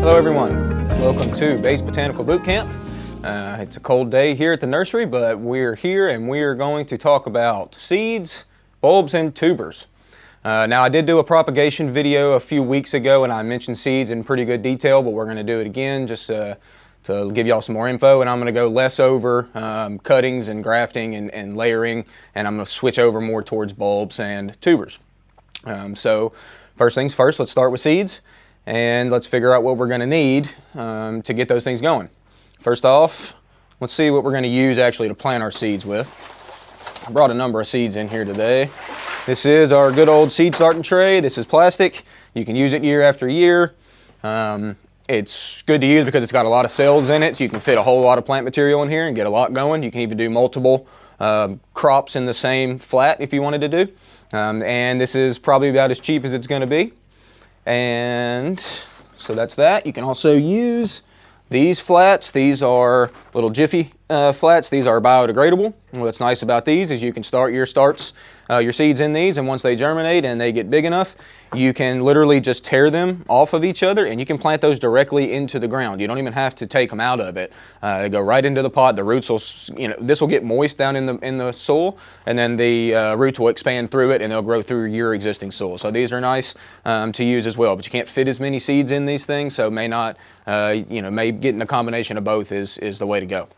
Hello everyone, welcome to Botanical Bootcamp. It's a cold day here at the nursery, but we're here and we are going to talk about seeds, bulbs, and tubers. Now I did do a propagation video a few weeks ago and I mentioned seeds in pretty good detail, but we're going to do it again just to give y'all some more info, and I'm going to go less over cuttings and grafting and layering, and I'm going to switch over more towards bulbs and tubers. So first things first, let's start with seeds. And let's figure out what we're going to need to get those things going. First off, let's see what we're going to use actually to plant our seeds with. I brought a number of seeds in here today. This is our good old seed starting tray. This is plastic. You can use it year after year. It's good to use because it's got a lot of cells in it, so you can fit a whole lot of plant material in here and get a lot going. You can even do multiple crops in the same flat if you wanted to do. And this is probably about as cheap as it's going to be. And so that's that. You can also use these flats. These are little Jiffy flats. These are biodegradable. What's nice about these is you can start your seeds in these, and once they germinate and they get big enough, you can literally just tear them off of each other and you can plant those directly into the ground. You don't even have to take them out of it. They go right into the pot. The roots will, this will get moist down in the soil, and then the roots will expand through it and they'll grow through your existing soil. So these are nice to use as well, but you can't fit as many seeds in these things, so may not, may getting a combination of both is the way to go.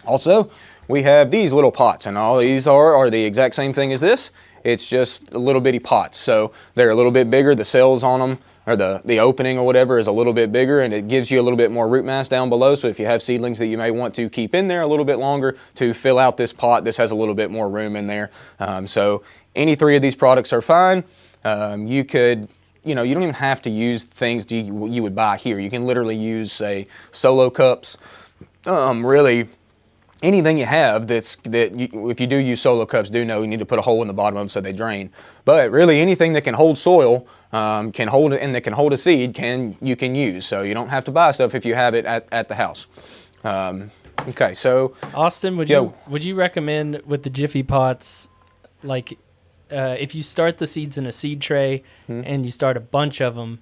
Also, we have these little pots, and all these are the exact same thing as this. It's just little bitty pots, so they're a little bit bigger. The cells on them, or the opening or whatever, is a little bit bigger, and it gives you a little bit more root mass down below. So if you have seedlings that you may want to keep in there a little bit longer to fill out this pot, this has a little bit more room in there. So any three of these products are fine. You could, you don't even have to use things you would buy here. You can literally use, say, solo cups. Really, anything you have if you do use solo cups, do know you need to put a hole in the bottom of them so they drain. But really, anything that can hold soil, that can hold a seed, you can use. So you don't have to buy stuff if you have it at the house. Okay, so Austin, would you recommend with the Jiffy pots, like if you start the seeds in a seed tray and you start a bunch of them,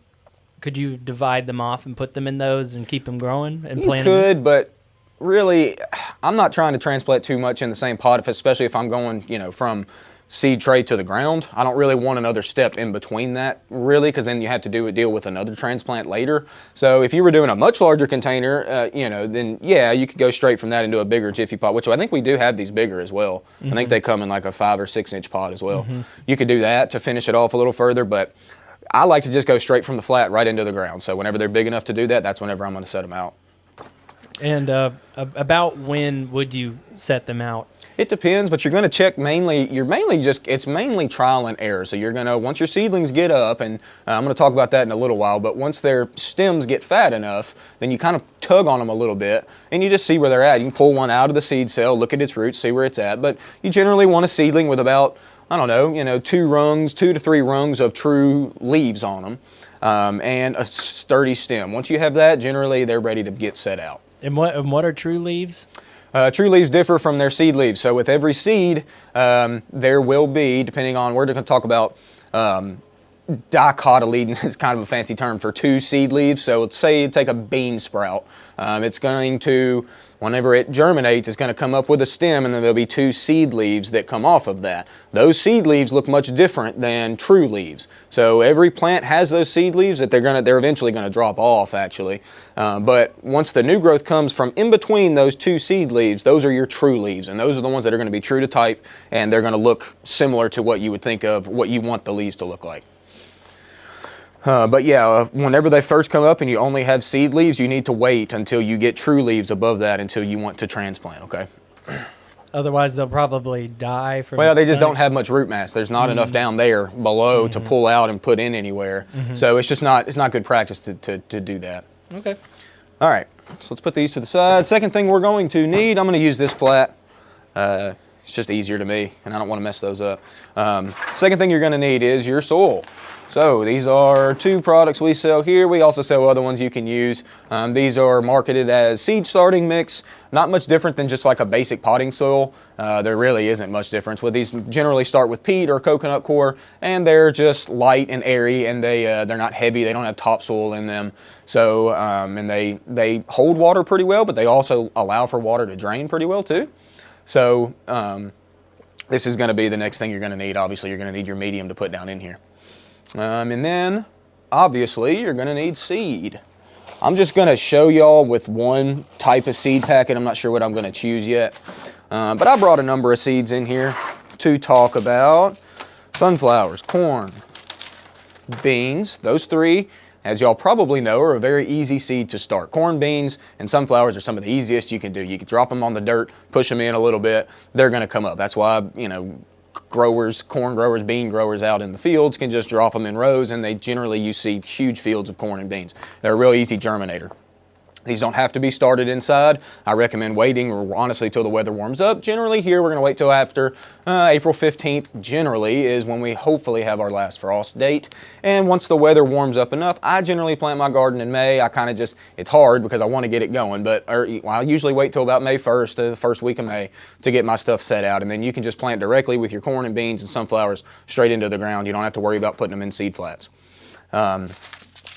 could you divide them off and put them in those and keep them growing and plant them? You could, but really, I'm not trying to transplant too much in the same pot, especially if I'm going, from seed tray to the ground. I don't really want another step in between that, really, because then you have to deal with another transplant later. So if you were doing a much larger container, then yeah, you could go straight from that into a bigger Jiffy pot, which I think we do have these bigger as well. I think they come in like a 5 or 6 inch pot as well. You could do that to finish it off a little further, but I like to just go straight from the flat right into the ground. So whenever they're big enough to do that, that's whenever I'm going to set them out. And about when would you set them out? It depends, but you're going to check it's mainly trial and error. So you're going to, once your seedlings get up, and I'm going to talk about that in a little while, but once their stems get fat enough, then you kind of tug on them a little bit and you just see where they're at. You can pull one out of the seed cell, look at its roots, see where it's at, but you generally want a seedling with about, 2 to 3 rungs of true leaves on them, and a sturdy stem. Once you have that, generally they're ready to get set out. And what are true leaves? True leaves differ from their seed leaves. So with every seed, there will be, depending on, we're going to talk about dicotyledons. It's kind of a fancy term for 2 seed leaves. So let's say you take a bean sprout. It's going to, whenever it germinates, it's going to come up with a stem, and then there'll be 2 seed leaves that come off of that. Those seed leaves look much different than true leaves. So every plant has those seed leaves that they're eventually going to drop off, actually. But once the new growth comes from in between those 2 seed leaves, those are your true leaves, and those are the ones that are going to be true to type, and they're going to look similar to what you would think of, what you want the leaves to look like. But yeah, whenever they first come up and you only have seed leaves, you need to wait until you get true leaves above that until you want to transplant, okay? Otherwise, they'll probably die from Well, they just don't have much root mass. There's not enough down there below to pull out and put in anywhere. So it's not good practice to do that. Okay. All right, so let's put these to the side. Second thing we're going to need, I'm going to use this flat. It's just easier to me, and I don't want to mess those up. Second thing you're going to need is your soil. So these are 2 products we sell here. We also sell other ones you can use. These are marketed as seed starting mix. Not much different than just like a basic potting soil. There really isn't much difference. Well, these generally start with peat or coconut coir, and they're just light and airy, and they're not heavy. They don't have topsoil in them. So and they hold water pretty well, but they also allow for water to drain pretty well too. So this is going to be the next thing you're going to need. Obviously, you're going to need your medium to put down in here. And then, obviously, you're going to need seed. I'm just going to show y'all with one type of seed packet. I'm not sure what I'm going to choose yet. But I brought a number of seeds in here to talk about. Sunflowers, corn, beans. Those 3, as y'all probably know, are a very easy seed to start. Corn, beans, and sunflowers are some of the easiest you can do. You can drop them on the dirt, push them in a little bit. They're going to come up. That's why, you know, growers, corn growers, bean growers out in the fields can just drop them in rows, and you see huge fields of corn and beans. They're a real easy germinator. These don't have to be started inside. I recommend waiting, or honestly, till the weather warms up. Generally here, we're going to wait till after April 15th, generally, is when we hopefully have our last frost date. And once the weather warms up enough, I generally plant my garden in May. I kind of just, it's hard because I want to get it going, but I usually wait till about May 1st, the first week of May, to get my stuff set out. And then you can just plant directly with your corn and beans and sunflowers straight into the ground. You don't have to worry about putting them in seed flats.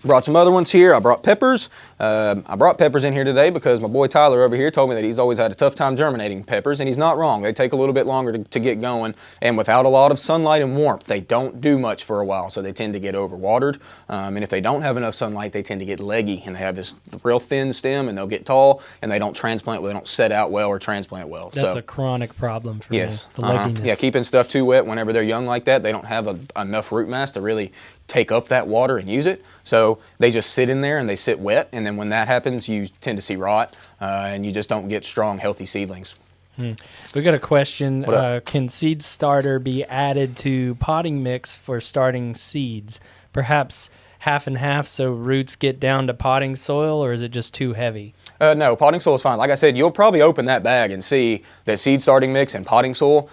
Brought some other ones here. I brought peppers. I brought peppers in here today because my boy Tyler over here told me that he's always had a tough time germinating peppers, and he's not wrong. They take a little bit longer to get going, and without a lot of sunlight and warmth, they don't do much for a while, so they tend to get overwatered. And if they don't have enough sunlight, they tend to get leggy, and they have this real thin stem, and they'll get tall, and they don't transplant, they don't set out well or transplant well. That's a chronic problem for yes, me, the legginess. Yeah, keeping stuff too wet whenever they're young like that, they don't have enough root mass to really take up that water and use it. So they just sit in there and they sit wet, and then when that happens, you tend to see rot, and you just don't get strong, healthy seedlings. We got a question. Can seed starter be added to potting mix for starting seeds? Perhaps half and half so roots get down to potting soil, or is it just too heavy? No, potting soil is fine. Like I said, you'll probably open that bag and see that seed starting mix and potting soil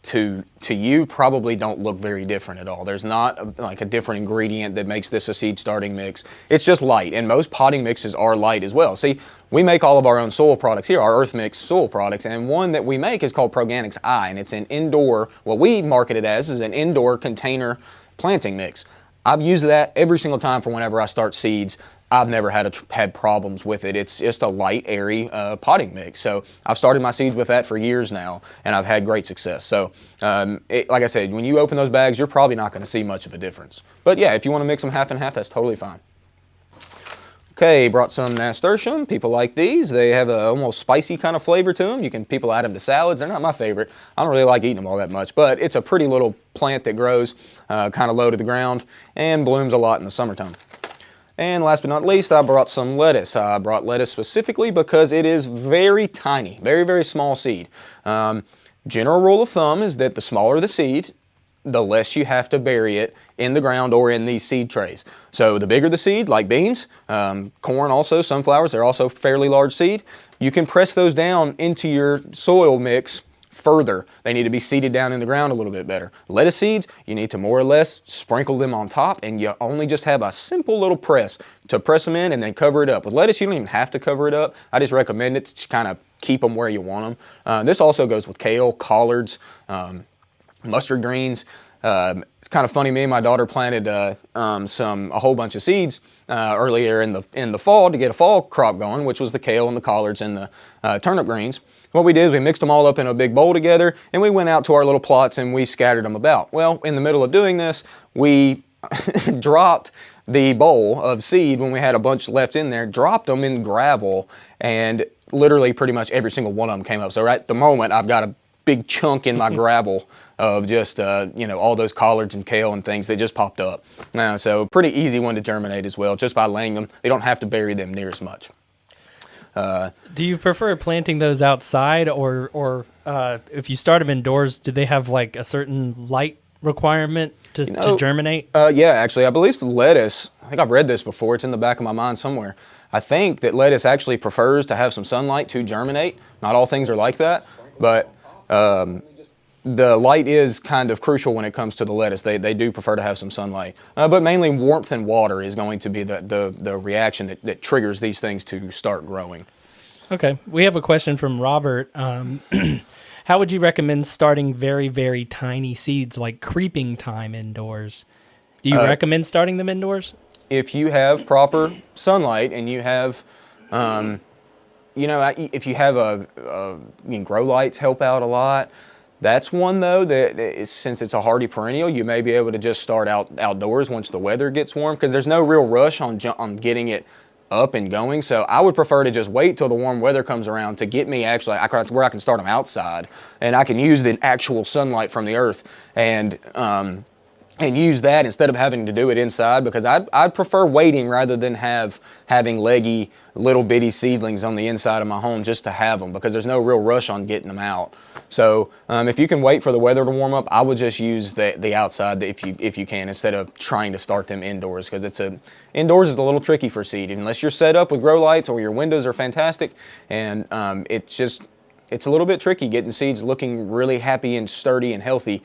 to you probably don't look very different at all. There's not like a different ingredient that makes this a seed starting mix. It's just light, and most potting mixes are light as well. See, we make all of our own soil products here, our earth mix soil products, and one that we make is called Organics I, and it's an indoor, what we market it as is an indoor container planting mix. I've used that every single time for whenever I start seeds. I've never had problems with it. It's just a light, airy potting mix. So I've started my seeds with that for years now, and I've had great success. So like I said, when you open those bags, you're probably not going to see much of a difference. But yeah, if you want to mix them half and half, that's totally fine. Okay, brought some nasturtium. People like these. They have a almost spicy kind of flavor to them. People add them to salads. They're not my favorite. I don't really like eating them all that much, but it's a pretty little plant that grows kind of low to the ground and blooms a lot in the summertime. And last but not least, I brought some lettuce. I brought lettuce specifically because it is very tiny, very, very small seed. General rule of thumb is that the smaller the seed, the less you have to bury it in the ground or in these seed trays. So the bigger the seed, like beans, corn also, sunflowers, they're also fairly large seed. You can press those down into your soil mix further. They need to be seeded down in the ground a little bit better. Lettuce seeds, you need to more or less sprinkle them on top, and you only just have a simple little press to press them in and then cover it up. With lettuce, you don't even have to cover it up. I just recommend it to kind of keep them where you want them. This also goes with kale, collards, mustard greens. It's kind of funny, me and my daughter planted a whole bunch of seeds earlier in the fall to get a fall crop going, which was the kale and the collards and the turnip greens. What we did is we mixed them all up in a big bowl together, and we went out to our little plots and we scattered them about. Well, in the middle of doing this, we dropped the bowl of seed when we had a bunch left in there, dropped them in gravel, and literally pretty much every single one of them came up. So at the moment, I've got a big chunk in my gravel of just, all those collards and kale and things that just popped up. So pretty easy one to germinate as well, just by laying them. They don't have to bury them near as much. Do you prefer planting those outside, or if you start them indoors, do they have like a certain light requirement to germinate? Yeah, actually, I believe the lettuce, I think I've read this before, it's in the back of my mind somewhere. I think that lettuce actually prefers to have some sunlight to germinate. Not all things are like that, but the light is kind of crucial when it comes to the lettuce. They do prefer to have some sunlight, but mainly warmth and water is going to be the reaction that triggers these things to start growing. Okay, we have a question from Robert. How would you recommend starting very, very tiny seeds like creeping thyme indoors? Do you recommend starting them indoors? If you have proper sunlight and you have, if you have grow lights help out a lot. That's one though that since it's a hardy perennial, you may be able to just start outdoors once the weather gets warm, because there's no real rush on getting it up and going. So I would prefer to just wait till the warm weather comes around to get me actually where I can start them outside and I can use the actual sunlight from the earth and use that instead of having to do it inside, because I'd prefer waiting rather than having leggy little bitty seedlings on the inside of my home just to have them, because there's no real rush on getting them out. So if you can wait for the weather to warm up, I would just use the outside if you can, instead of trying to start them indoors, because indoors is a little tricky for seed unless you're set up with grow lights or your windows are fantastic, and it's a little bit tricky getting seeds looking really happy and sturdy and healthy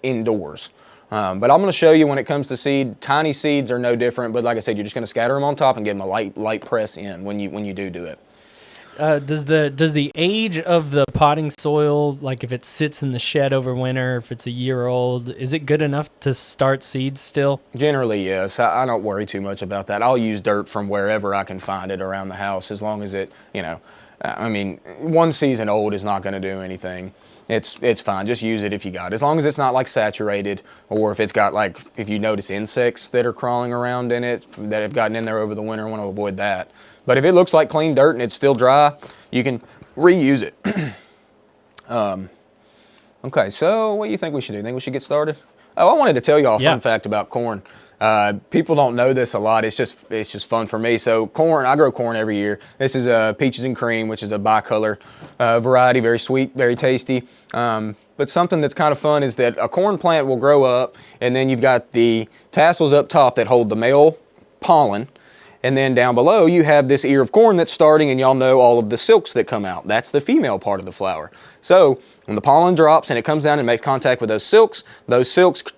indoors. But I'm going to show you when it comes to seed. Tiny seeds are no different, but like I said, you're just going to scatter them on top and give them a light press in when you do it. Does the age of the potting soil, like if it sits in the shed over winter, if it's a year old, is it good enough to start seeds still? Generally, yes. I don't worry too much about that. I'll use dirt from wherever I can find it around the house, as long as it, one season old is not going to do anything. It's fine. Just use it if you got it. As long as it's not like saturated, or if it's got if you notice insects that are crawling around in it that have gotten in there over the winter, I want to avoid that. But if it looks like clean dirt and it's still dry, you can reuse it. Okay, so what do you think we should do? Think we should get started? Oh, I wanted to tell y'all a fun fact about corn. People don't know this a lot. It's just fun for me. So corn, I grow corn every year. This is peaches and cream, which is a bicolor variety, very sweet, very tasty. But something that's kind of fun is that a corn plant will grow up, and then you've got the tassels up top that hold the male pollen. And then down below, you have this ear of corn that's starting, and y'all know all of the silks that come out. That's the female part of the flower. So when the pollen drops and it comes down and makes contact with those silks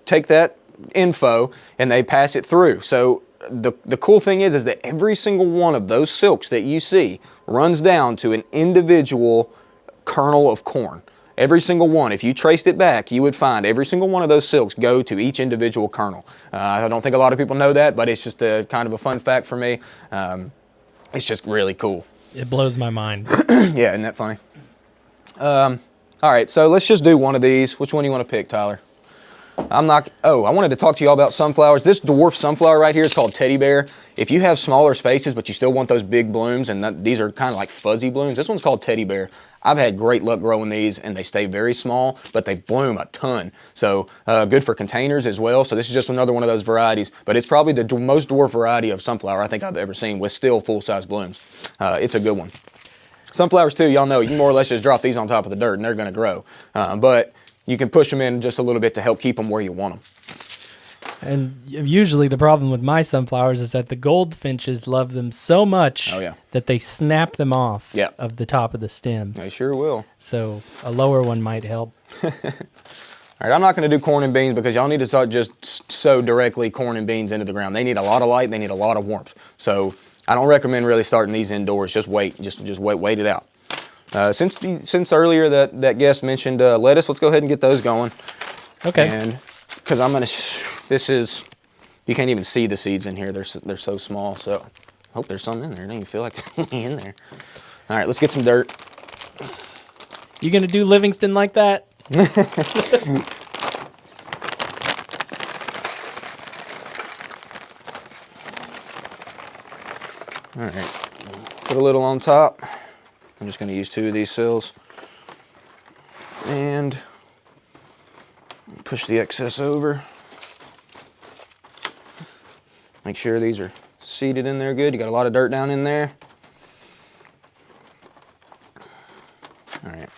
take that info and they pass it through. So the cool thing is that every single one of those silks that you see runs down to an individual kernel of corn. Every single one. If you traced it back, you would find every single one of those silks go to each individual kernel. I don't think a lot of people know that, but it's just a kind of a fun fact for me. It's just really cool. It blows my mind. Yeah, isn't that funny? All right, so let's just do one of these. Which one do you want to pick, Tyler? I wanted to talk to you all about sunflowers. This dwarf sunflower right here is called teddy bear. If you have smaller spaces, but you still want those big blooms, and these are kind of like fuzzy blooms, this one's called teddy bear. I've had great luck growing these, and they stay very small, but they bloom a ton. So good for containers as well. So this is just another one of those varieties, but it's probably the most dwarf variety of sunflower I think I've ever seen with still full-size blooms. It's a good one. Sunflowers too, y'all know, you can more or less just drop these on top of the dirt and they're gonna grow. But you can push them in just a little bit to help keep them where you want them. And usually the problem with my sunflowers is that the goldfinches love them so much that they snap them off of the top of the stem. They sure will. So a lower one might help. All right, I'm not going to do corn and beans because y'all need to start just sow directly corn and beans into the ground. They need a lot of light. They need a lot of warmth. So I don't recommend really starting these indoors. Just wait. Just wait it out. Since earlier that guest mentioned lettuce, let's go ahead and get those going. Okay. And because you can't even see the seeds in here. They're so small. So I hope there's some in there. I don't even feel like in there. All right, let's get some dirt. You gonna do Livingston like that? All right, put a little on top. I'm just going to use 2 of these sills and push the excess over. Make sure these are seated in there good. You got a lot of dirt down in there. All right.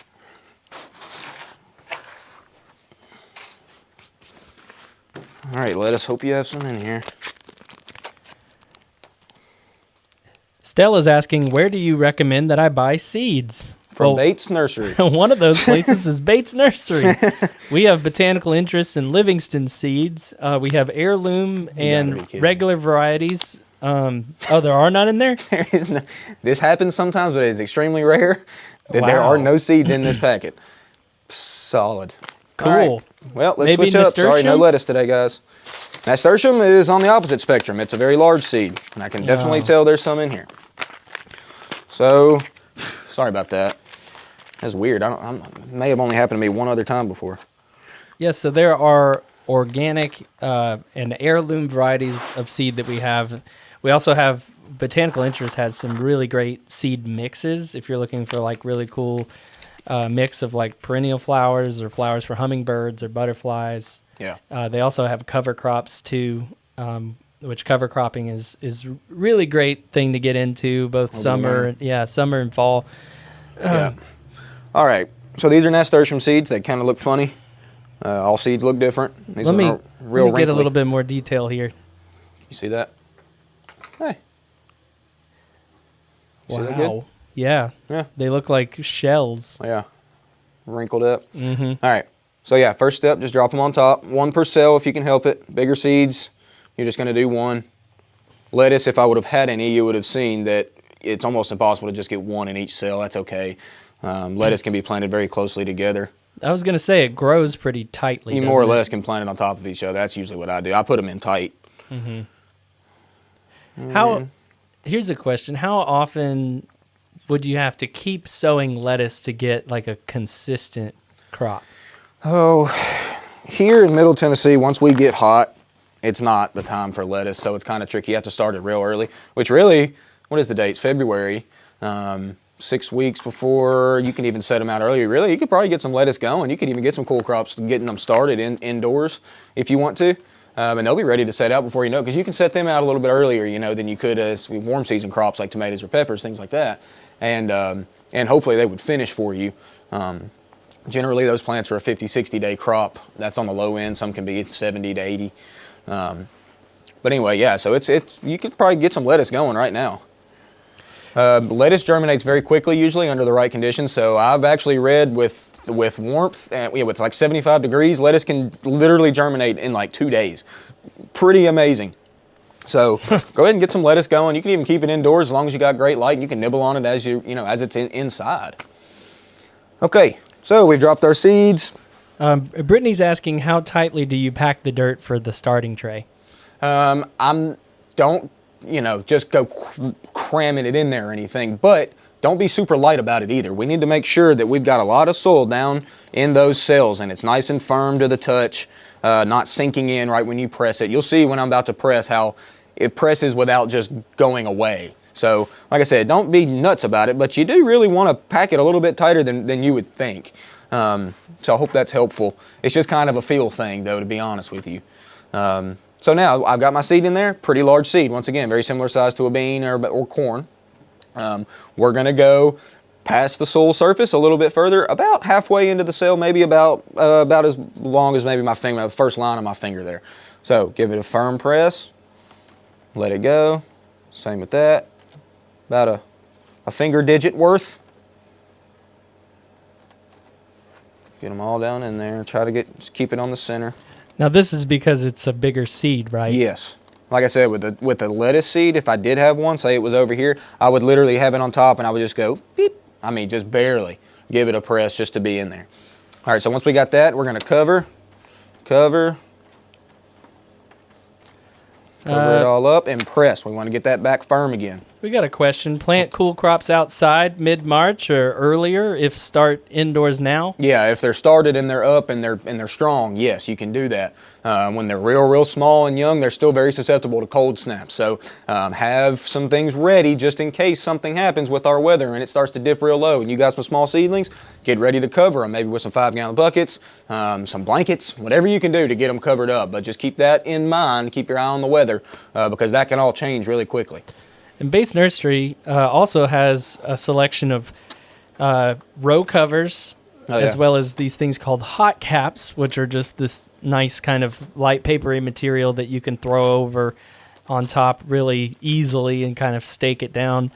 All right, lettuce. Hope you have some in here. Stella's asking, where do you recommend that I buy seeds? from Bates Nursery. One of those places is Bates Nursery. We have botanical interest in Livingston seeds. We have heirloom and regular varieties. There are none in there? There is no, this happens sometimes, but it is extremely rare that Wow. there are no seeds in this packet. Solid. Cool. All right. Well, let's Maybe switch up. Sorry, no nasturtium? lettuce today, guys. Nasturtium is on the opposite spectrum. It's a very large seed, and I can definitely tell there's some in here. So, sorry about that. That's weird. May have only happened to me one other time before. Yes, so there are organic and heirloom varieties of seed that we have. We also have Botanical Interest has some really great seed mixes if you're looking for like really cool mix of like perennial flowers or flowers for hummingbirds or butterflies. Yeah. They also have cover crops too, which cover cropping is really great thing to get into both summer and fall. Yeah. All right. So these are nasturtium seeds. They kind of look funny. All seeds look different. These Let me are real get a wrinkly. little bit more detail here. You see that? Hey. You see that Wow. good? Yeah. Yeah. They look like shells. Yeah. Wrinkled up. Mm-hmm. All right. So yeah, first step, just drop them on top. One per cell if you can help it. Bigger seeds, you're just going to do one. Lettuce, if I would have had any, you would have seen that it's almost impossible to just get one in each cell. That's okay. Lettuce can be planted very closely together. I was going to say it grows pretty tightly. You more or doesn't it? less can plant it on top of each other. That's usually what I do. I put them in tight. Here's a question. How often would you have to keep sowing lettuce to get like a consistent crop? Oh, here in Middle Tennessee, once we get hot, it's not the time for lettuce, so it's kind of tricky. You have to start it real early, which really, what is the date? It's February. 6 weeks before you can even set them out earlier. Really, you could probably get some lettuce going. You could even get some cool crops getting them started indoors if you want to. And they'll be ready to set out before you know it, because you can set them out a little bit earlier, than you could as warm season crops like tomatoes or peppers, things like that. And hopefully they would finish for you. Generally, those plants are a 50, 60-day crop. That's on the low end. Some can be 70 to 80. But anyway, yeah, so you could probably get some lettuce going right now. Lettuce germinates very quickly, usually under the right conditions. So I've actually read with warmth, with like 75 degrees, lettuce can literally germinate in like 2 days. Pretty amazing. So go ahead and get some lettuce going. You can even keep it indoors as long as you got great light, and you can nibble on it as as it's inside. Okay, so we've dropped our seeds. Brittany's asking, how tightly do you pack the dirt for the starting tray? Don't just go cramming it in there or anything, but don't be super light about it either. We need to make sure that we've got a lot of soil down in those cells and it's nice and firm to the touch, not sinking in right when you press it. You'll see when I'm about to press how it presses without just going away. So, like I said, don't be nuts about it, but you do really want to pack it a little bit tighter than you would think. So I hope that's helpful. It's just kind of a feel thing, though, to be honest with you. So now I've got my seed in there, pretty large seed. Once again, very similar size to a bean or corn. We're going to go past the soil surface a little bit further, about halfway into the cell, maybe about as long as maybe my finger, the first line of my finger there. So give it a firm press, let it go. Same with that, about a finger digit worth. Get them all down in there. Try to just keep it on the center. Now this is because it's a bigger seed, right? Yes. Like I said, with the lettuce seed, if I did have one, say it was over here, I would literally have it on top and I would just go beep. I mean, just barely give it a press just to be in there. All right, so once we got that, we're going to cover it all up and press. We want to get that back firm again. We got a question. Plant cool crops outside mid-March or earlier if start indoors now? Yeah, if they're started and they're up and they're strong, yes, you can do that. When they're real small and young, they're still very susceptible to cold snaps. So have some things ready just in case something happens with our weather and it starts to dip real low and you got some small seedlings, get ready to cover them, maybe with some 5-gallon buckets, some blankets, whatever you can do to get them covered up. But just keep that in mind, keep your eye on the weather because that can all change really quickly. And Bates Nursery also has a selection of row covers, as well as these things called hot caps, which are just this nice kind of light papery material that you can throw over on top really easily and kind of stake it down.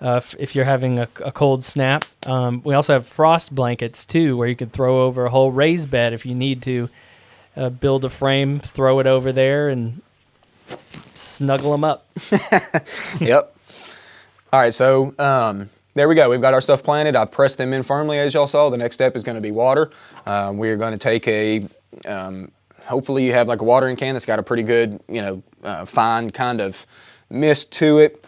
if you're having a cold snap. We also have frost blankets too, where you can throw over a whole raised bed if you need to. Build a frame, throw it over there, and snuggle them up. Yep. All right, so there we go. We've got our stuff planted. I've pressed them in firmly, as y'all saw. The next step is going to be water. We're going to take a, hopefully you have like a watering can that's got a pretty good, fine kind of mist to it,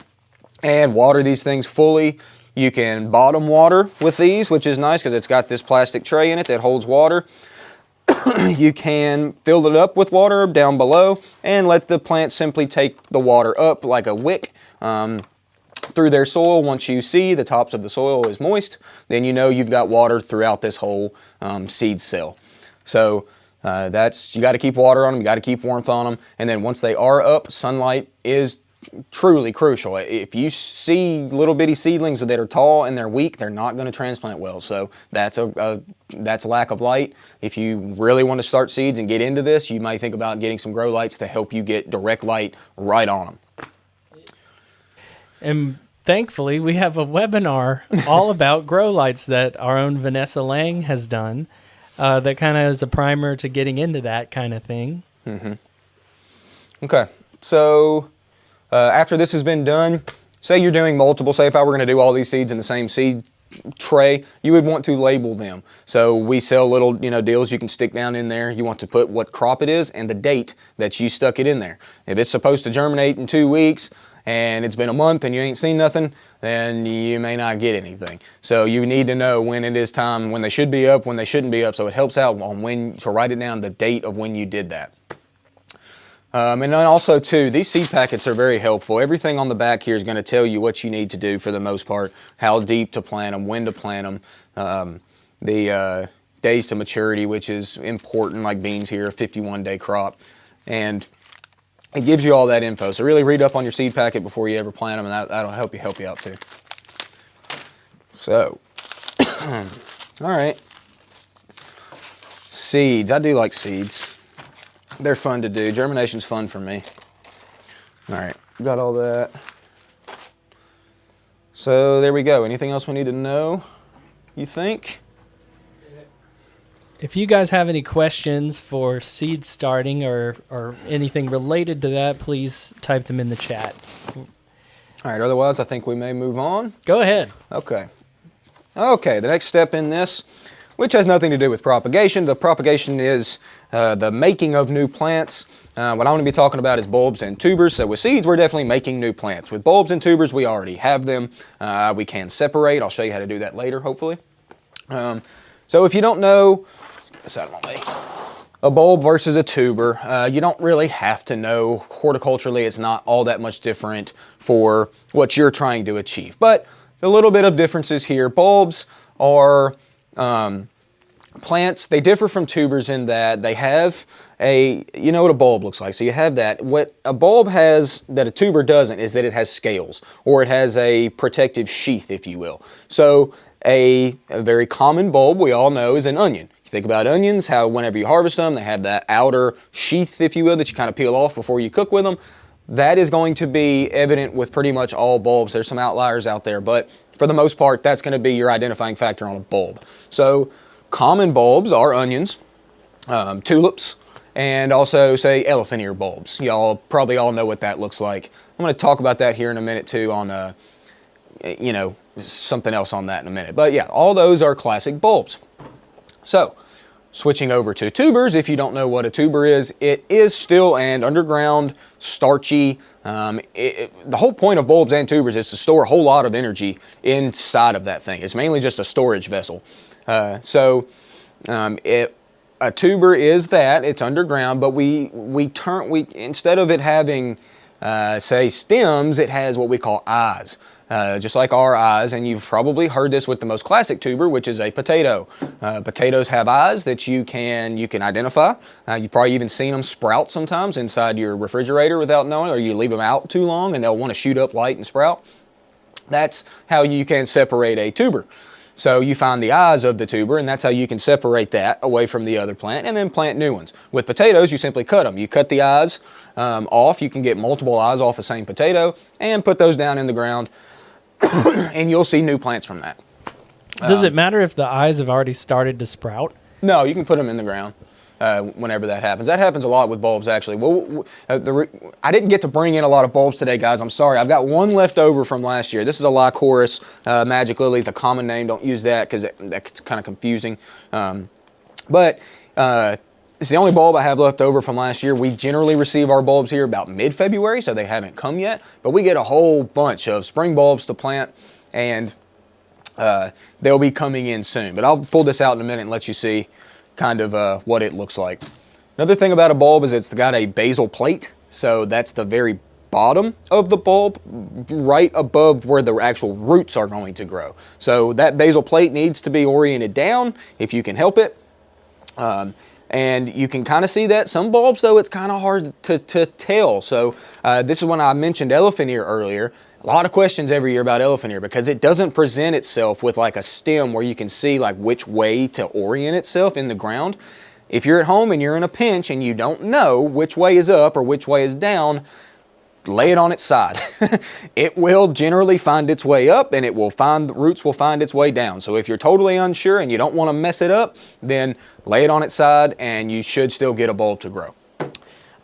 and water these things fully. You can bottom water with these, which is nice because it's got this plastic tray in it that holds water. You can fill it up with water down below and let the plant simply take the water up like a wick through their soil. Once you see the tops of the soil is moist, then you know you've got water throughout this whole seed cell. So you got to keep water on them, you got to keep warmth on them, and then once they are up, sunlight is truly crucial. If you see little bitty seedlings that are tall and they're weak, they're not going to transplant well. So that's that's a lack of light. If you really want to start seeds and get into this, you might think about getting some grow lights to help you get direct light right on them. And thankfully, we have a webinar all about grow lights that our own Vanessa Lang has done. That kind of is a primer to getting into that kind of thing. Mm-hmm. Okay, so after this has been done, say you're doing multiple, say if I were going to do all these seeds in the same seed tray, you would want to label them. So we sell little deals you can stick down in there. You want to put what crop it is and the date that you stuck it in there. If it's supposed to germinate in 2 weeks and it's been a month and you ain't seen nothing, then you may not get anything. So you need to know when it is time, when they should be up, when they shouldn't be up. So it helps out on when to write it down, the date of when you did that. And then also too, these seed packets are very helpful. Everything on the back here is going to tell you what you need to do for the most part, how deep to plant them, when to plant them, the days to maturity, which is important, like beans here, a 51-day crop. And it gives you all that info. So really read up on your seed packet before you ever plant them, and that'll help you out too. So, all right. Seeds. I do like seeds. They're fun to do. Germination's fun for me. All right, got all that. So there we go. Anything else we need to know, you think? If you guys have any questions for seed starting or anything related to that, please type them in the chat. All right, otherwise I think we may move on. Go ahead. Okay. Okay, the next step in this, which has nothing to do with propagation. The propagation is the making of new plants. What I'm going to be talking about is bulbs and tubers. So with seeds, we're definitely making new plants. With bulbs and tubers, we already have them. We can separate. I'll show you how to do that later, hopefully. So if you don't know, get this out of my way, a bulb versus a tuber, you don't really have to know. Horticulturally, it's not all that much different for what you're trying to achieve. But a little bit of differences here. Bulbs are plants. They differ from tubers in that they have you know what a bulb looks like. So you have that. What a bulb has that a tuber doesn't is that it has scales, or it has a protective sheath, if you will. So a very common bulb we all know is an onion. You think about onions, how whenever you harvest them, they have that outer sheath, if you will, that you kind of peel off before you cook with them. That is going to be evident with pretty much all bulbs. There's some outliers out there, but for the most part, that's going to be your identifying factor on a bulb. So common bulbs are onions, tulips, and also, say, elephant ear bulbs. Y'all probably all know what that looks like. I'm going to talk about that here in a minute, too, on, something else on that in a minute. But yeah, all those are classic bulbs. So, switching over to tubers, if you don't know what a tuber is, it is still an underground, starchy, the whole point of bulbs and tubers is to store a whole lot of energy inside of that thing. It's mainly just a storage vessel. A tuber is that, it's underground, but we instead of it having, say, stems, it has what we call eyes. Just like our eyes, and you've probably heard this with the most classic tuber, which is a potato. Potatoes have eyes that you can identify. You've probably even seen them sprout sometimes inside your refrigerator without knowing, or you leave them out too long and they'll want to shoot up light and sprout. That's how you can separate a tuber. So you find the eyes of the tuber, and that's how you can separate that away from the other plant and then plant new ones. With potatoes, you simply cut them. You cut the eyes off. You can get multiple eyes off the same potato and put those down in the ground. and you'll see new plants from that. Does it matter if the eyes have already started to sprout? No, you can put them in the ground whenever that happens. That happens a lot with bulbs, actually. I didn't get to bring in a lot of bulbs today, guys. I'm sorry. I've got one left over from last year. This is a Lycoris Magic Lily. It's a common name. Don't use that because that's kind of confusing. But it's the only bulb I have left over from last year. We generally receive our bulbs here about mid-February, so they haven't come yet. But we get a whole bunch of spring bulbs to plant, and they'll be coming in soon. But I'll pull this out in a minute and let you see kind of what it looks like. Another thing about a bulb is it's got a basal plate. So that's the very bottom of the bulb, right above where the actual roots are going to grow. So that basal plate needs to be oriented down if you can help it. And you can kind of see that. Some bulbs, though, it's kind of hard to tell. So this is when I mentioned elephant ear earlier. A lot of questions every year about elephant ear because it doesn't present itself with like a stem where you can see like which way to orient itself in the ground. If you're at home and you're in a pinch and you don't know which way is up or which way is down, lay it on its side. It will generally find its way up, and the roots will find its way down. So if you're totally unsure and you don't want to mess it up, then lay it on its side and you should still get a bulb to grow.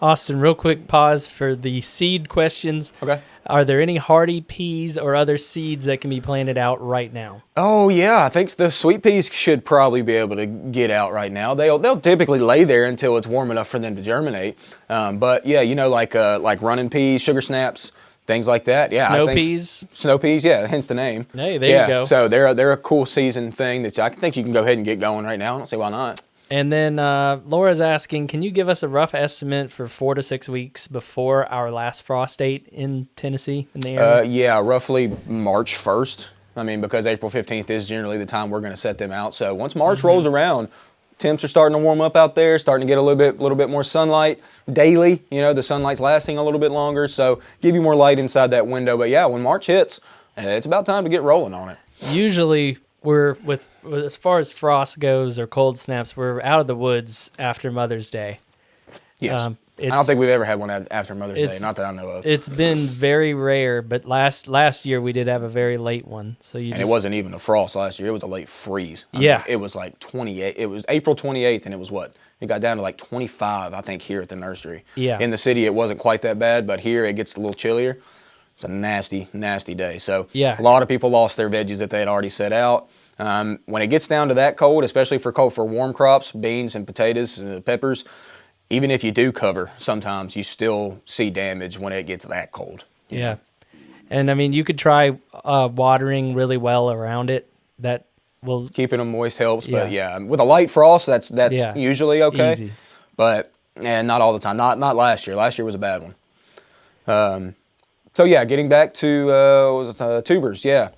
Austin, real quick pause for the seed questions. Okay. Are there any hardy peas or other seeds that can be planted out right now? Oh yeah, I think the sweet peas should probably be able to get out right now. They'll typically lay there until it's warm enough for them to germinate. But yeah, you know, like running peas, sugar snaps, things like that. Yeah, Snow peas. Snow peas, yeah, hence the name. Hey, there you go. So they're a cool season thing that I think you can go ahead and get going right now. I don't see why not. And then Laura's asking, can you give us a rough estimate for 4 to 6 weeks before our last frost date in Tennessee, in the area? Yeah, roughly March 1st. I mean, because April 15th is generally the time we're going to set them out. So once March rolls around, temps are starting to warm up out there, starting to get a little bit more sunlight daily. You know, the sunlight's lasting a little bit longer, so give you more light inside that window. But yeah, when March hits, it's about time to get rolling on it. Usually, with as far as frost goes or cold snaps, we're out of the woods after Mother's Day. Yes. I don't think we've ever had one after Mother's Day, not that I know of. It's been very rare, but last year we did have a very late one. It wasn't even a frost last year. It was a late freeze. I mean, it was like 28. It was April 28th, and it was what? It got down to like 25, I think, here at the nursery. Yeah. In the city, it wasn't quite that bad, but here it gets a little chillier. It's a nasty, nasty day. So yeah. A lot of people lost their veggies that they had already set out. When it gets down to that cold, especially for warm crops, beans and potatoes and peppers, even if you do cover, sometimes you still see damage when it gets that cold. Yeah. And I mean, you could try watering really well around it. That will keeping them moist helps, but yeah, with a light frost, that's usually okay. Easy. But not all the time. Not last year. Last year was a bad one. So yeah, getting back to tubers, yeah.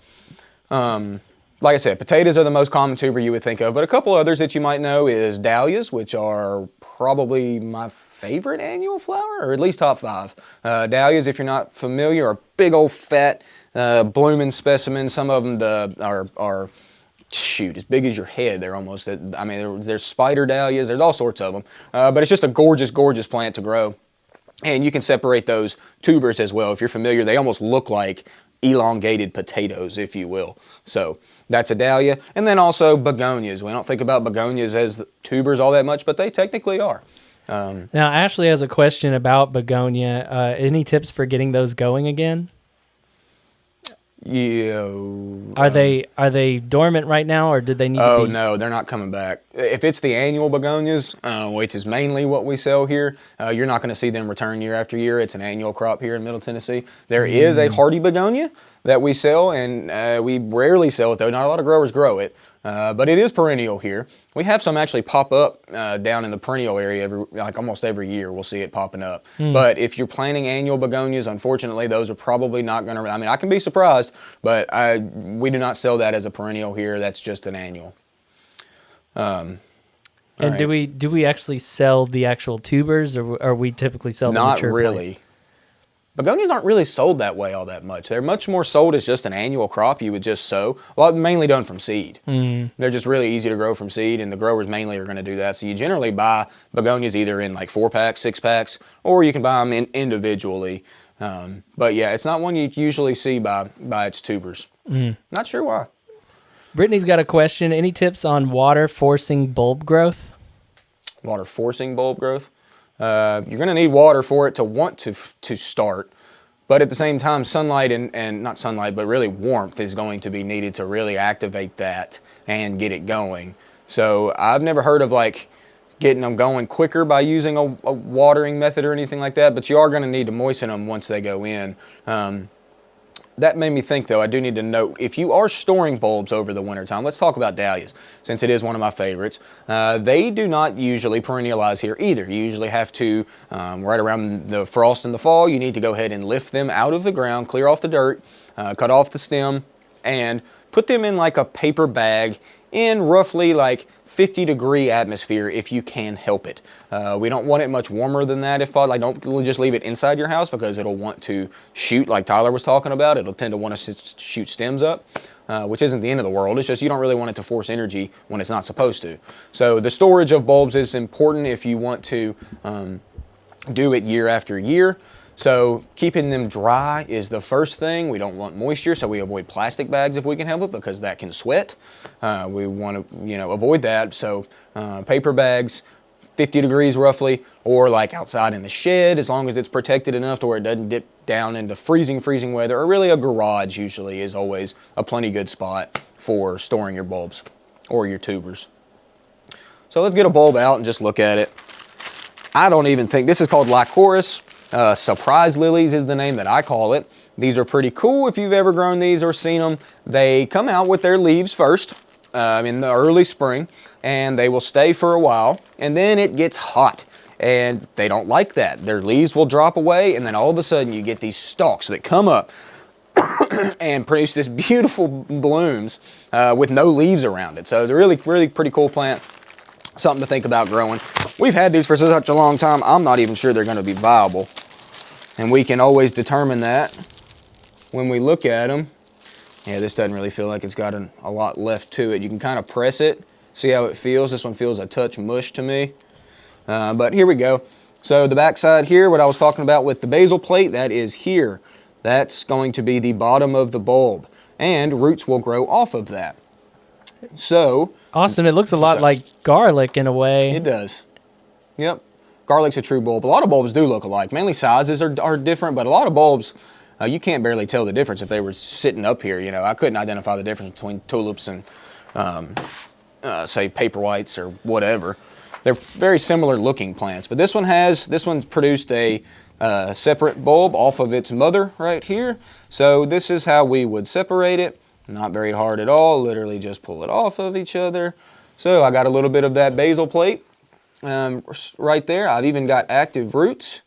Like I said, potatoes are the most common tuber you would think of, but a couple others that you might know is dahlias, which are probably my favorite annual flower, or at least top 5. Dahlias, if you're not familiar, are big old fat blooming specimens. Some of them are as big as your head. They're almost, I mean, there's spider dahlias, there's all sorts of them, but it's just a gorgeous, gorgeous plant to grow. And you can separate those tubers as well. If you're familiar, they almost look like elongated potatoes, if you will. So that's a dahlia. And then also begonias. We don't think about begonias as tubers all that much, but they technically are. Now, Ashley has a question about begonia. Any tips for getting those going again? Yeah. Are they dormant right now, or did they need to be? Oh, no, they're not coming back. If it's the annual begonias, which is mainly what we sell here, you're not going to see them return year after year. It's an annual crop here in Middle Tennessee. There is a hardy begonia that we sell, and we rarely sell it, though. Not a lot of growers grow it, but it is perennial here. We have some actually pop up down in the perennial area like almost every year. We'll see it popping up. But if you're planting annual begonias, unfortunately, those are probably not going to. I mean, I can be surprised, but we do not sell that as a perennial here. That's just an annual. And right. do we actually sell the actual tubers, or we typically sell the mature plant? Not really. Plant? Begonias aren't really sold that way all that much. They're much more sold as just an annual crop you would just sow. Well, mainly done from seed. They're just really easy to grow from seed, and the growers mainly are going to do that. So you generally buy begonias either in like 4-packs, 6-packs, or you can buy them individually But yeah, it's not one you usually see by its tubers. Not sure why. Brittany's got a question. Any tips on water forcing bulb growth? Water forcing bulb growth. You're going to need water for it to want to start. But at the same time, sunlight and not sunlight, but really warmth is going to be needed to really activate that and get it going. So I've never heard of like getting them going quicker by using a watering method or anything like that, but you are going to need to moisten them once they go in. That made me think, though, I do need to note, if you are storing bulbs over the wintertime, let's talk about dahlias, since it is one of my favorites. They do not usually perennialize here either. You usually have to, right around the frost in the fall, you need to go ahead and lift them out of the ground, clear off the dirt, cut off the stem, and put them in like a paper bag in roughly like 50-degree atmosphere if you can help it. We don't want it much warmer than that if possible. Like, don't just leave it inside your house because it'll want to shoot, like Tyler was talking about. It'll tend to want to shoot stems up, which isn't the end of the world. It's just you don't really want it to force energy when it's not supposed to. So the storage of bulbs is important if you want to do it year after year. So keeping them dry is the first thing. We don't want moisture, so we avoid plastic bags if we can help it because that can sweat. We want to, avoid that. So paper bags, 50 degrees roughly, or like outside in the shed, as long as it's protected enough to where it doesn't dip down into freezing weather, or really a garage usually is always a plenty good spot for storing your bulbs or your tubers. So let's get a bulb out and just look at it. I don't even think, this is called Lycoris. Surprise lilies is the name that I call it. These are pretty cool if you've ever grown these or seen them. They come out with their leaves first in the early spring, and they will stay for a while, and then it gets hot, and they don't like that. Their leaves will drop away, and then all of a sudden you get these stalks that come up and produce this beautiful blooms with no leaves around it. So they're really pretty cool plant. Something to think about growing. We've had these for such a long time, I'm not even sure they're going to be viable. And we can always determine that when we look at them. Yeah, this doesn't really feel like it's got a lot left to it. You can kind of press it, see how it feels. This one feels a touch mush to me. But here we go. So the back side here, what I was talking about with the basal plate, that is here. That's going to be the bottom of the bulb. And roots will grow off of that. So Austin, it looks a lot like garlic in a way. It does. Yep. Garlic's a true bulb. A lot of bulbs do look alike. Mainly sizes are different, but a lot of bulbs, you can't barely tell the difference if they were sitting up here. I couldn't identify the difference between tulips and, say, paper whites or whatever. They're very similar looking plants, but this one's produced a separate bulb off of its mother right here. So this is how we would separate it. Not very hard at all, literally just pull it off of each other. So I got a little bit of that basal plate right there. I've even got active roots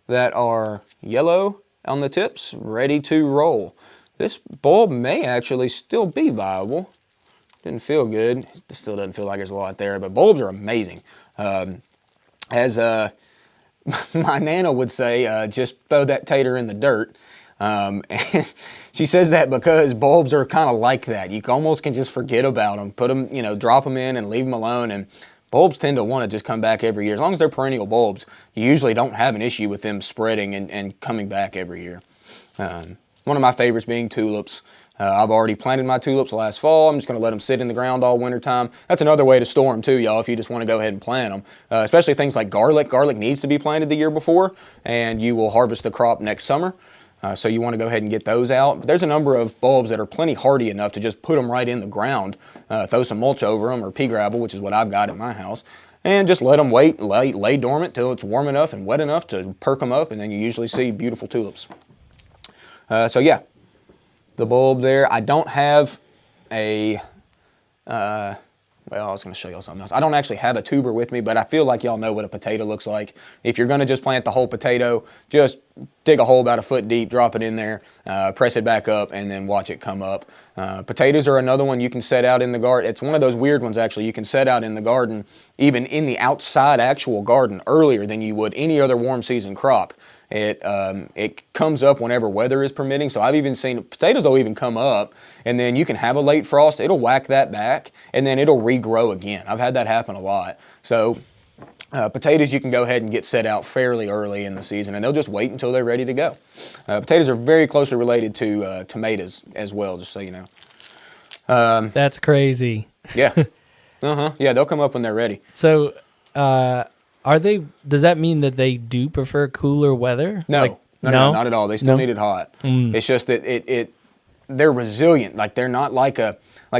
that are yellow on the tips, ready to roll. This bulb may actually still be viable. Didn't feel good. It still doesn't feel like there's a lot there, but bulbs are amazing. As my Nana would say, just throw that tater in the dirt. And she says that because bulbs are kind of like that. You almost can just forget about them, put them, drop them in and leave them alone. And bulbs tend to want to just come back every year. As long as they're perennial bulbs, you usually don't have an issue with them spreading and coming back every year. One of my favorites being tulips. I've already planted my tulips last fall. I'm just going to let them sit in the ground all winter time. That's another way to store them too, y'all, if you just want to go ahead and plant them. Especially things like garlic. Garlic needs to be planted the year before, and you will harvest the crop next summer. So you want to go ahead and get those out. But there's a number of bulbs that are plenty hardy enough to just put them right in the ground, throw some mulch over them or pea gravel, which is what I've got at my house, and just let them lay dormant till it's warm enough and wet enough to perk them up, and then you usually see beautiful tulips. So yeah, the bulb there. I don't have a, well, I was going to show y'all something else. I don't actually have a tuber with me, but I feel like y'all know what a potato looks like. If you're going to just plant the whole potato, just dig a hole about a foot deep, drop it in there, press it back up, and then watch it come up. Potatoes are another one you can set out in the garden. It's one of those weird ones, actually. You can set out in the garden, even in the outside actual garden, earlier than you would any other warm season crop. It comes up whenever weather is permitting. So I've even seen potatoes will even come up, and then you can have a late frost. It'll whack that back, and then it'll regrow again. I've had that happen a lot. So Potatoes you can go ahead and get set out fairly early in the season, and they'll just wait until they're ready to go. Potatoes are very closely related to tomatoes as well, just so you know. That's crazy. Yeah. Yeah, they'll come up when they're ready. So, are they? Does that mean that they do prefer cooler weather? No, no, not at all. They still need it hot. It's just that they're resilient. Like they're not like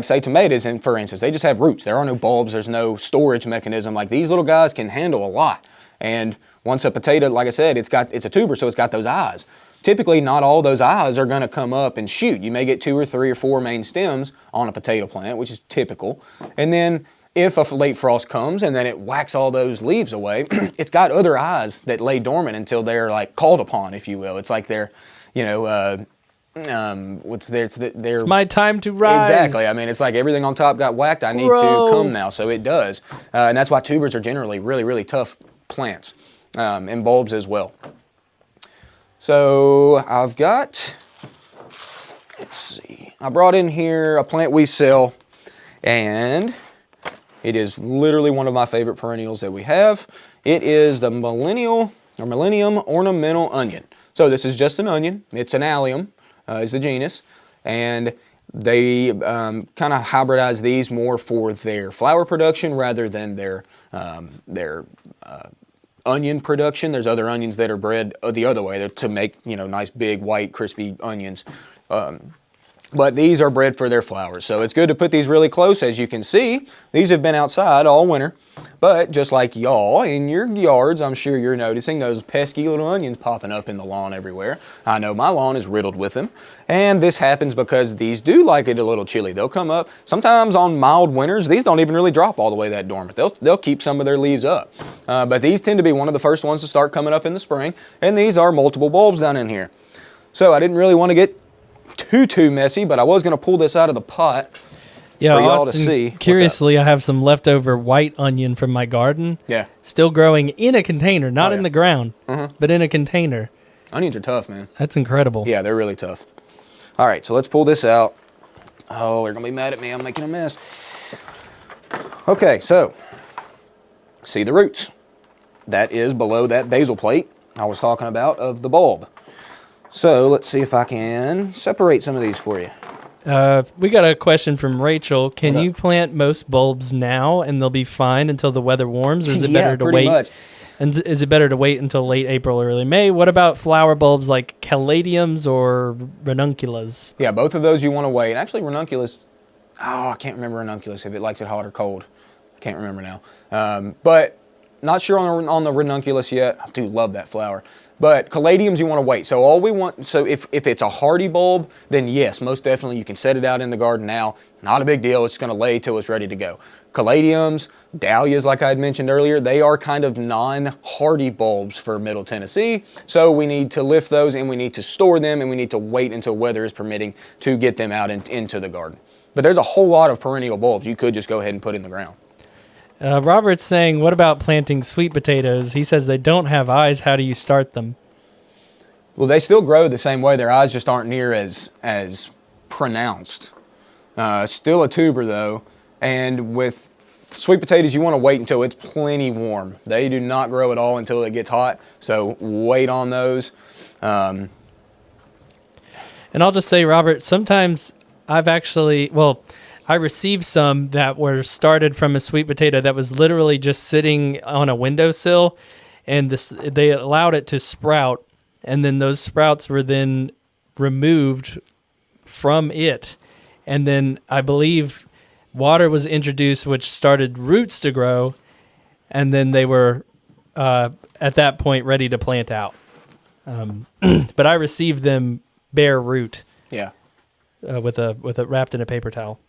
say tomatoes, and for instance, they just have roots. There are no bulbs. There's no storage mechanism. Like these little guys can handle a lot. And once a potato, like I said, it's a tuber, so it's got those eyes. Typically, not all those eyes are going to come up and shoot. You may get 2 or 3 or 4 main stems on a potato plant, which is typical. And then if a late frost comes and then it whacks all those leaves away, it's got other eyes that lay dormant until they're like called upon, if you will. It's like they're, it's my time to rise. Exactly. I mean, it's like everything on top got whacked. I need to come now, so it does. And that's why tubers are generally really, really tough plants, and bulbs as well. So I've got, let's see, I brought in here a plant we sell, and it is literally one of my favorite perennials that we have. It is the Millennium Ornamental Onion. So this is just an onion. It's an allium, is the genus, and they kind of hybridize these more for their flower production rather than their onion production. There's other onions that are bred the other way to make, nice big white crispy onions. But these are bred for their flowers. So it's good to put these really close. As you can see, these have been outside all winter. But just like y'all in your yards, I'm sure you're noticing those pesky little onions popping up in the lawn everywhere. I know my lawn is riddled with them. And this happens because these do like it a little chilly. They'll come up. Sometimes on mild winters, these don't even really drop all the way that dormant. They'll keep some of their leaves up. But these tend to be one of the first ones to start coming up in the spring. And these are multiple bulbs down in here. So I didn't really want to get too messy, but I was going to pull this out of the pot for y'all to see. Curiously, I have some leftover white onion from my garden. Yeah. Still growing in a container, not in the ground, but in a container. Onions are tough, man. That's incredible. Yeah, they're really tough. All right, so let's pull this out. Oh, they're going to be mad at me. I'm making a mess. Okay, so see the roots. That is below that basal plate I was talking about of the bulb. So let's see if I can separate some of these for you. We got a question from Rachel. Can you plant most bulbs now and they'll be fine until the weather warms, or is it better to wait? Much. And is it better to wait until late April or early May? What about flower bulbs like caladiums or ranunculus? Yeah, both of those you want to wait. Actually, ranunculus, I can't remember ranunculus if it likes it hot or cold. I can't remember now. But not sure on the ranunculus yet. I do love that flower. But caladiums you want to wait. So if it's a hardy bulb, then yes, most definitely you can set it out in the garden now. Not a big deal. It's going to lay till it's ready to go. Caladiums, dahlias, like I had mentioned earlier, they are kind of non-hardy bulbs for Middle Tennessee. So we need to lift those and we need to store them and we need to wait until weather is permitting to get them out into the garden. But there's a whole lot of perennial bulbs you could just go ahead and put in the ground. Robert's saying, what about planting sweet potatoes? He says they don't have eyes. How do you start them? Well, they still grow the same way. Their eyes just aren't near as pronounced. Still a tuber, though. And with sweet potatoes, you want to wait until it's plenty warm. They do not grow at all until it gets hot. So wait on those. And I'll just say, Robert, sometimes I've actually, I received some that were started from a sweet potato that was literally just sitting on a windowsill, and they allowed it to sprout, and then those sprouts were then removed from it. And then I believe water was introduced, which started roots to grow, and then they were, at that point, ready to plant out. But I received them bare root. Yeah. With a wrapped in a paper towel.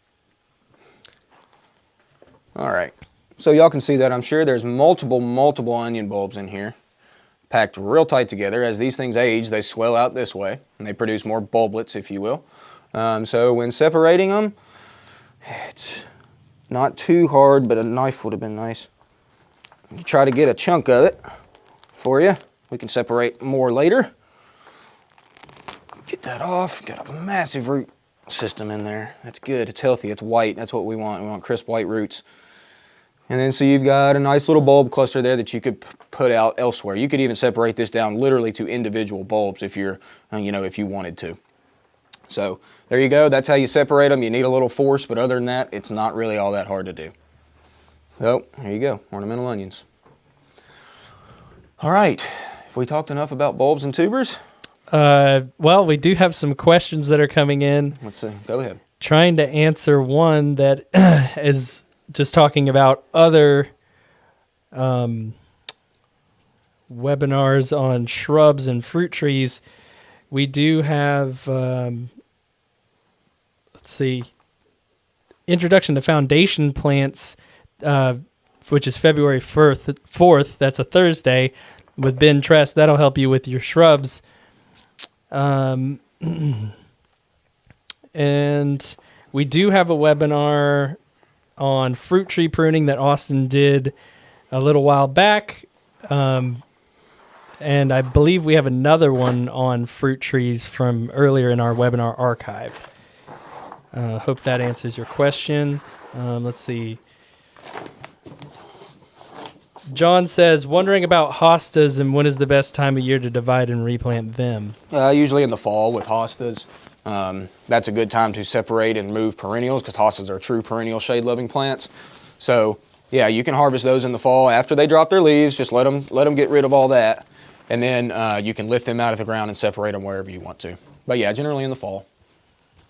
All right, so y'all can see that I'm sure there's multiple onion bulbs in here, packed real tight together. As these things age, they swell out this way, and they produce more bulblets, if you will. So when separating them, it's not too hard, but a knife would have been nice. You try to get a chunk of it for you. We can separate more later. Get that off. Got a massive root system in there. That's good. It's healthy. It's white. That's what we want. We want crisp white roots. And then so you've got a nice little bulb cluster there that you could put out elsewhere. You could even separate this down literally to individual bulbs if you're, if you wanted to. So there you go. That's how you separate them. You need a little force, but other than that, it's not really all that hard to do. So here you go, ornamental onions. All right, have we talked enough about bulbs and tubers? Well, we do have some questions that are coming in. Let's see, go ahead. Trying to answer one that is just talking about other webinars on shrubs and fruit trees. We do have, let's see, Introduction to Foundation Plants, which is February 4th. That's a Thursday with Ben Tress. That'll help you with your shrubs. And we do have a webinar on fruit tree pruning that Austin did a little while back. And I believe we have another one on fruit trees from earlier in our webinar archive. Hope that answers your question. Let's see. John says, wondering about hostas and when is the best time of year to divide and replant them? Usually in the fall with hostas. That's a good time to separate and move perennials because hostas are true perennial shade-loving plants. So yeah, you can harvest those in the fall after they drop their leaves. Just let them get rid of all that, and then you can lift them out of the ground and separate them wherever you want to. But yeah, generally in the fall.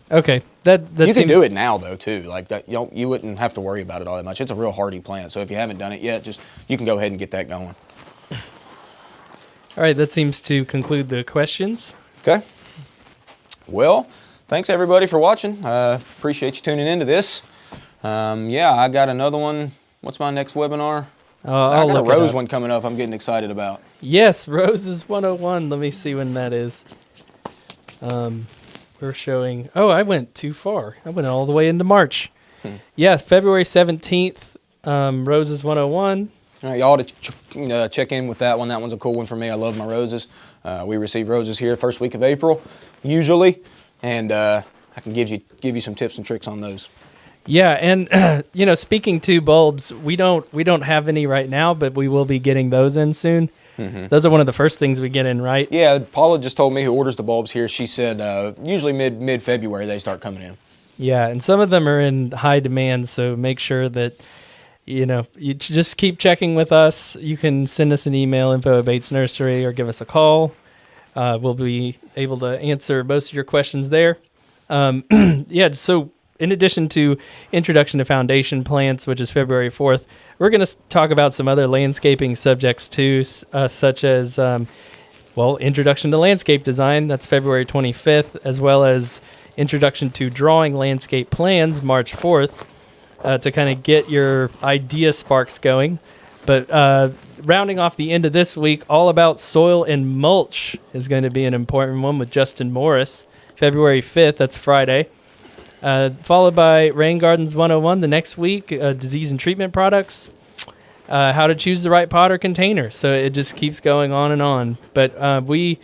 Okay, that you seems... can do it now though too. Like that, you wouldn't have to worry about it all that much. It's a real hardy plant, so if you haven't done it yet, you can go ahead and get that going. All right, that seems to conclude the questions. Okay. Well, thanks everybody for watching. Appreciate you tuning into this. Yeah, I got another one. What's my next webinar? I got a rose one coming up I'm getting excited about. Yes, Roses 101. Let me see when that is. We're showing... Oh, I went too far. I went all the way into March. Yes, February 17th, Roses 101. All right, y'all to check in with that one. That one's a cool one for me. I love my roses. We receive roses here first week of April, usually, and I can give you some tips and tricks on those. Yeah, and speaking to bulbs, we don't have any right now, but we will be getting those in soon. Mm-hmm. Those are one of the first things we get in, right? Yeah, Paula just told me who orders the bulbs here. She said usually mid-February they start coming in. Yeah, and some of them are in high demand, so make sure that you just keep checking with us. You can send us an email, info@Bates Nursery, or give us a call. We'll be able to answer most of your questions there. Yeah, so in addition to Introduction to Foundation Plants, which is February 4th, we're going to talk about some other landscaping subjects too, such as, Introduction to Landscape Design, that's February 25th, as well as Introduction to Drawing Landscape Plans, March 4th, to kind of get your idea sparks going. But rounding off the end of this week, all about soil and mulch is going to be an important one with Justin Morris, February 5th, that's Friday. Followed by Rain Gardens 101 the next week, disease and treatment products, how to choose the right pot or container. So it just keeps going on and on. But we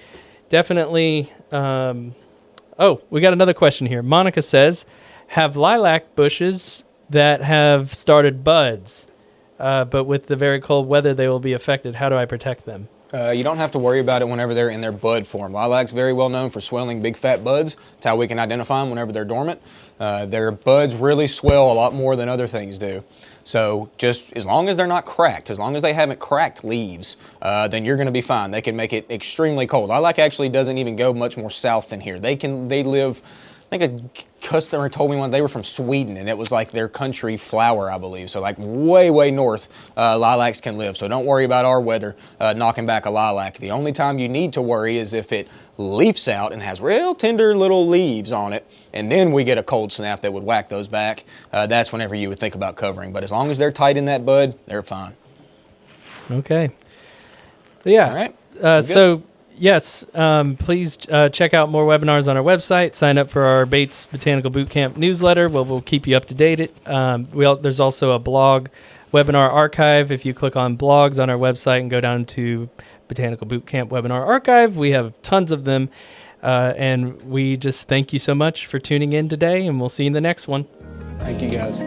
definitely... we got another question here. Monica says, have lilac bushes that have started buds, but with the very cold weather they will be affected. How do I protect them? You don't have to worry about it whenever they're in their bud form. Lilac's very well known for swelling big fat buds. That's how we can identify them whenever they're dormant. Their buds really swell a lot more than other things do. So just as long as they're not cracked, as long as they haven't cracked leaves, then you're going to be fine. They can make it extremely cold. Lilac actually doesn't even go much more south than here. They live, I think a customer told me one, they were from Sweden, and it was like their country flower, I believe. So like way north, lilacs can live. So don't worry about our weather knocking back a lilac. The only time you need to worry is if it leafs out and has real tender little leaves on it, and then we get a cold snap that would whack those back. That's whenever you would think about covering. But as long as they're tight in that bud, they're fine. Okay. Yeah. All right. So yes, please check out more webinars on our website. Sign up for our Bates Botanical Bootcamp newsletter. We'll keep you up to date. There's also a blog webinar archive. If you click on blogs on our website and go down to Botanical Bootcamp webinar archive, we have tons of them. And we just thank you so much for tuning in today, and we'll see you in the next one. Thank you, guys.